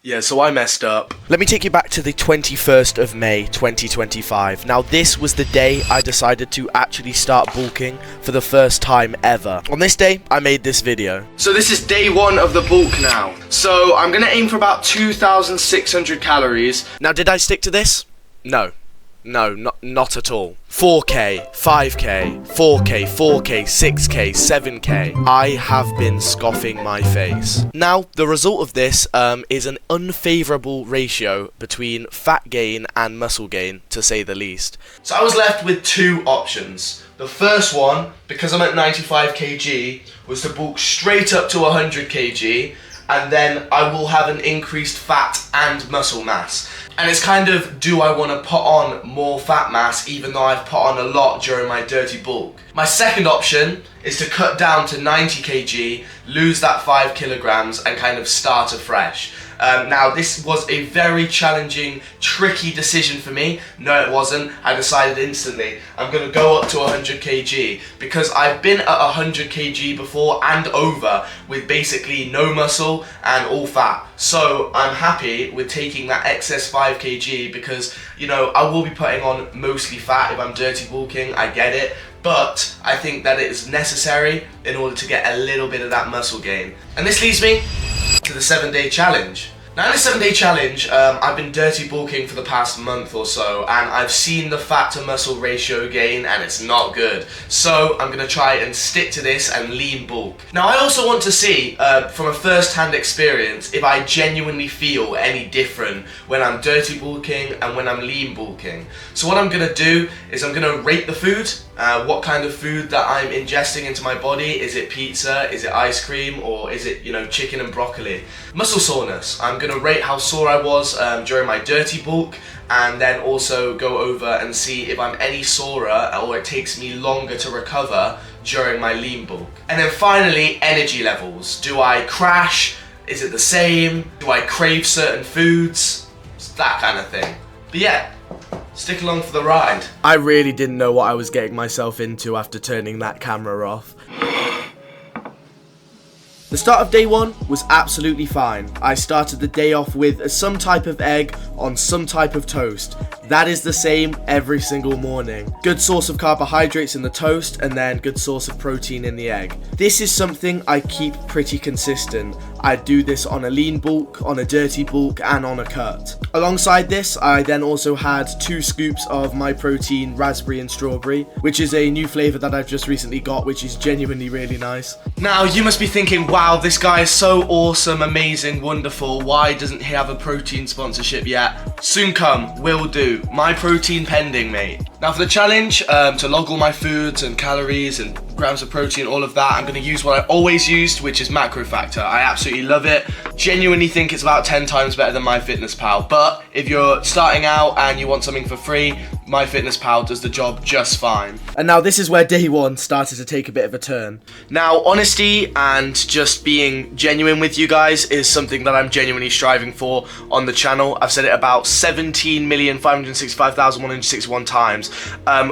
Yeah, so I messed up. Let me take you back to the 21st of May 2025. Now this was the day I decided to actually start bulking for the first time ever. On this day, I made this video. So this is day one of the bulk now. So I'm gonna aim for about 2,600 calories. Now did I stick to this? No. No, not at all. 4K, 5K, 4K, 4K, 6K, 7K. I have been scoffing my face. Now, the result of this is an unfavorable ratio between fat gain and muscle gain, to say the least. So I was left with two options. The first one, because I'm at 95 kg, was to bulk straight up to 100 kg, and then I will have an increased fat and muscle mass. And it's kind of, do I want to put on more fat mass even though I've put on a lot during my dirty bulk? My second option is to cut down to 90 kg, lose that 5 kilograms and kind of start afresh. Now this was a very challenging, tricky decision for me. No, it wasn't. I decided instantly, I'm going to go up to 100 kg because I've been at 100 kg before and over with basically no muscle and all fat. So I'm happy with taking that excess 5 kg because, you know, I will be putting on mostly fat if I'm dirty bulking, I get it. But I think that it is necessary in order to get a little bit of that muscle gain. And this leads me to the 7-day challenge. Now in the 7-day challenge, I've been dirty bulking for the past month or so, and I've seen the fat to muscle ratio gain and it's not good. So I'm gonna try and stick to this and lean bulk. Now I also want to see, from a first-hand experience, if I genuinely feel any different when I'm dirty bulking and when I'm lean bulking. So what I'm gonna do is I'm gonna rate the food, what kind of food that I'm ingesting into my body. Is it pizza, is it ice cream, or is it, you know, chicken and broccoli? Muscle soreness, I'm gonna rate how sore I was during my dirty bulk, and then also go over and see if I'm any sorer or it takes me longer to recover during my lean bulk. And then finally, energy levels. Do I crash? Is it the same? Do I crave certain foods? It's that kind of thing. But yeah, stick along for the ride. I really didn't know what I was getting myself into after turning that camera off. The start of day one was absolutely fine. I started the day off with some type of egg on some type of toast. That is the same every single morning. Good source of carbohydrates in the toast and then good source of protein in the egg. This is something I keep pretty consistent. I do this on a lean bulk, on a dirty bulk and on a cut. Alongside this, I then also had 2 scoops of my protein raspberry and strawberry, which is a new flavour that I've just recently got, which is genuinely really nice. Now you must be thinking, wow, this guy is so awesome, amazing, wonderful. Why doesn't he have a protein sponsorship yet? Soon come, will do. My protein pending, mate. Now for the challenge, to log all my foods and calories and grams of protein, all of that, I'm going to use what I always used, which is Macro Factor. I absolutely love it. Genuinely think it's about 10 times better than MyFitnessPal. But if you're starting out and you want something for free, MyFitnessPal does the job just fine. And now this is where day one started to take a bit of a turn. Now, honesty and just being genuine with you guys is something that I'm genuinely striving for on the channel. I've said it about 17,565,161 times,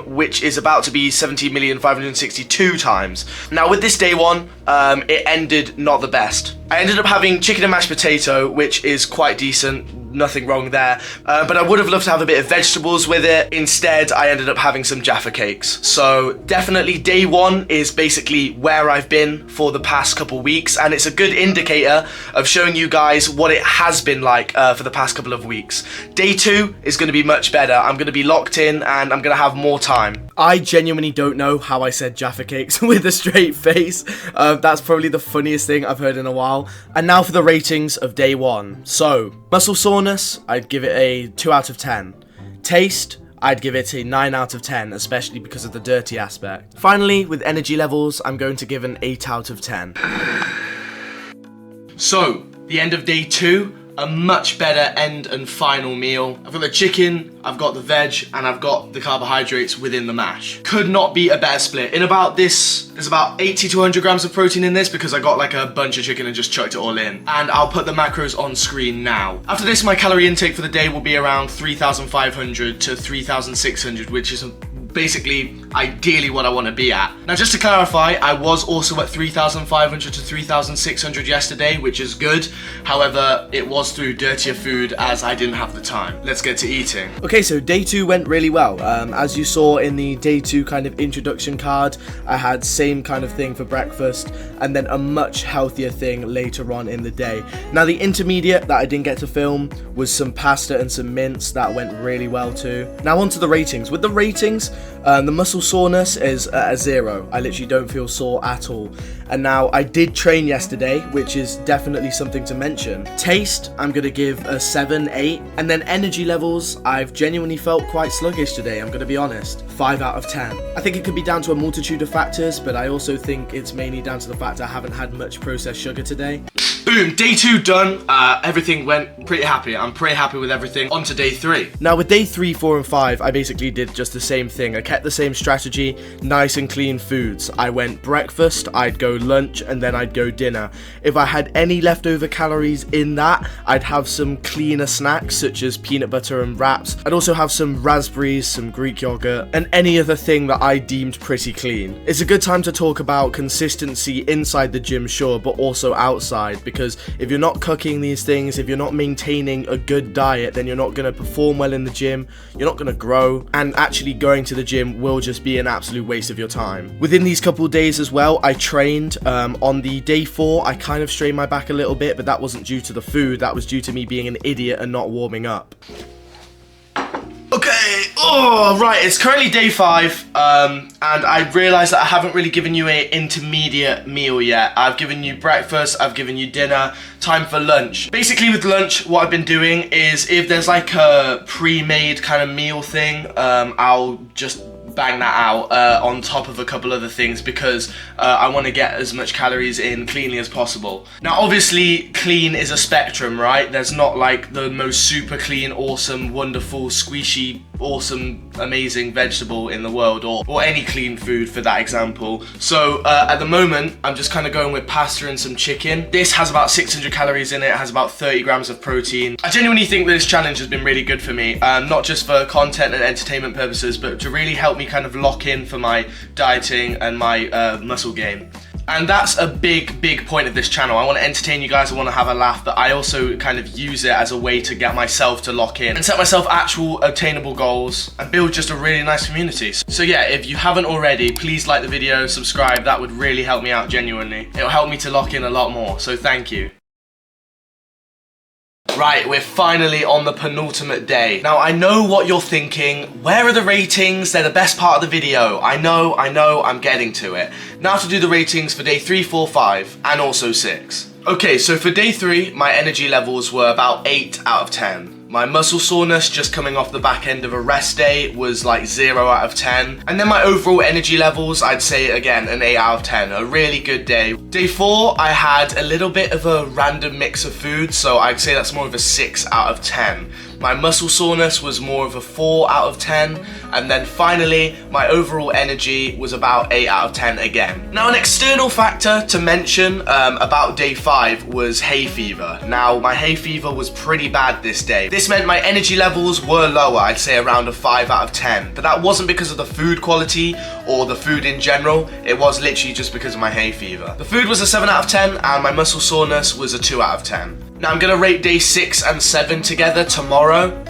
which is about to be 17,562 times. Now with this day one, it ended not the best. I ended up having chicken and mashed potato, which is quite decent. Nothing wrong there, but I would have loved to have a bit of vegetables with it. Instead, I ended up having some Jaffa cakes. So definitely day one is basically where I've been for the past couple weeks, and it's a good indicator of showing you guys what it has been like for the past couple of weeks. Day two is going to be much better. I'm going to be locked in and I'm going to have more time. I genuinely don't know how I said Jaffa cakes with a straight face. That's probably the funniest thing I've heard in a while. And now for the ratings of day one. So, muscle soreness, I'd give it a 2 out of 10. Taste, I'd give it a 9 out of 10, especially because of the dirty aspect. Finally, with energy levels, I'm going to give an 8 out of 10. So, the end of day two, a much better end and final meal. I've got the chicken, I've got the veg, and I've got the carbohydrates within the mash. Could not be a better split. In about this, there's about 80 to 100 grams of protein in this because I got like a bunch of chicken and just chucked it all in. And I'll put the macros on screen now. After this, my calorie intake for the day will be around 3,500 to 3,600, which is basically ideally what I want to be at. Now just to clarify, I was also at 3,500 to 3,600 yesterday, which is good. However, it was through dirtier food as I didn't have the time. Let's get to eating. Okay, so day 2 went really well. As you saw in the day 2 kind of introduction card, I had same kind of thing for breakfast and then a much healthier thing later on in the day. Now the intermediate that I didn't get to film was some pasta and some mince. That went really well too. Now on to the ratings. With the ratings, the muscle soreness is at a 0. I literally don't feel sore at all. And now I did train yesterday, which is definitely something to mention. Taste, I'm gonna give a 7, 8. And then energy levels, I've genuinely felt quite sluggish today, I'm gonna be honest. 5 out of 10. I think it could be down to a multitude of factors, but I also think it's mainly down to the fact I haven't had much processed sugar today. Boom, day 2 done. Everything went pretty happy. I'm pretty happy with everything. On to day 3. Now with day 3, 4 and 5, I basically did just the same thing. I kept the same strategy, nice and clean foods. I went breakfast, I'd go lunch, and then I'd go dinner. If I had any leftover calories in that, I'd have some cleaner snacks such as peanut butter and wraps. I'd also have some raspberries, some Greek yogurt, and any other thing that I deemed pretty clean. It's a good time to talk about consistency inside the gym, sure, but also outside, because if you're not cooking these things, if you're not maintaining a good diet, then you're not going to perform well in the gym, you're not going to grow, and actually going to the gym will just be an absolute waste of your time. Within these couple of days as well, I trained. On the day 4, I kind of strained my back a little bit, but that wasn't due to the food, that was due to me being an idiot and not warming up. Okay, oh, right, it's currently day 5, and I realised that I haven't really given you an intermediate meal yet. I've given you breakfast, I've given you dinner, time for lunch. Basically with lunch, what I've been doing is if there's like a pre-made kind of meal thing, I'll just bang that out on top of a couple other things because I want to get as much calories in cleanly as possible. Now obviously clean is a spectrum, right? There's not like the most super clean, awesome, wonderful, squishy, awesome, amazing vegetable in the world, or any clean food for that example. So at the moment I'm just kind of going with pasta and some chicken. This has about 600 calories in it, it has about 30 grams of protein. I genuinely think that this challenge has been really good for me, not just for content and entertainment purposes, but to really help me kind of lock in for my dieting and my muscle gain. And that's a big point of this channel. I want to entertain you guys, I want to have a laugh, but I also kind of use it as a way to get myself to lock in and set myself actual obtainable goals and build just a really nice community. So yeah, if you haven't already, please like the video, subscribe, that would really help me out genuinely. It'll help me to lock in a lot more, so thank you. Right, we're finally on the penultimate day. Now, I know what you're thinking. Where are the ratings? They're the best part of the video. I know, I'm getting to it. Now to do the ratings for day 3, 4, 5, and also 6. Okay, so for day 3, my energy levels were about 8 out of 10. My muscle soreness just coming off the back end of a rest day was like 0 out of 10. And then my overall energy levels, I'd say again, an 8 out of 10. A really good day. Day 4, I had a little bit of a random mix of food, so I'd say that's more of a 6 out of 10. My muscle soreness was more of a 4 out of 10. And then finally, my overall energy was about 8 out of 10 again. Now, an external factor to mention about day 5 was hay fever. Now, my hay fever was pretty bad this day. This meant my energy levels were lower, I'd say around a 5 out of 10. But that wasn't because of the food quality or the food in general. It was literally just because of my hay fever. The food was a 7 out of 10 and my muscle soreness was a 2 out of 10. Now I'm gonna rate day 6 and 7 together tomorrow.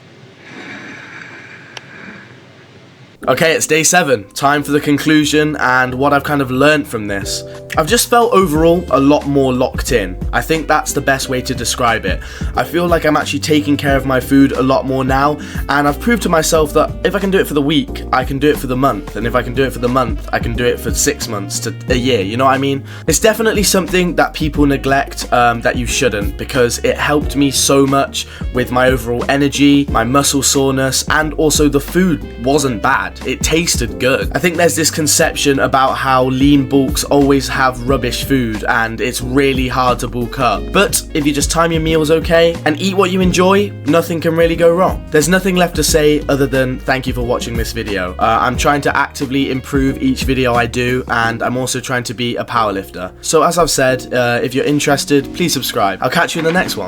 Okay, it's day 7. Time for the conclusion and what I've kind of learned from this. I've just felt overall a lot more locked in. I think that's the best way to describe it. I feel like I'm actually taking care of my food a lot more now, and I've proved to myself that if I can do it for the week, I can do it for the month, and if I can do it for the month, I can do it for 6 months to a year, you know what I mean? It's definitely something that people neglect, that you shouldn't, because it helped me so much with my overall energy, my muscle soreness, and also the food wasn't bad. It tasted good. I think there's this conception about how lean bulks always have rubbish food and it's really hard to bulk up. But if you just time your meals okay and eat what you enjoy, nothing can really go wrong. There's nothing left to say other than thank you for watching this video. I'm trying to actively improve each video I do, and I'm also trying to be a powerlifter. So as I've said, if you're interested, please subscribe. I'll catch you in the next one.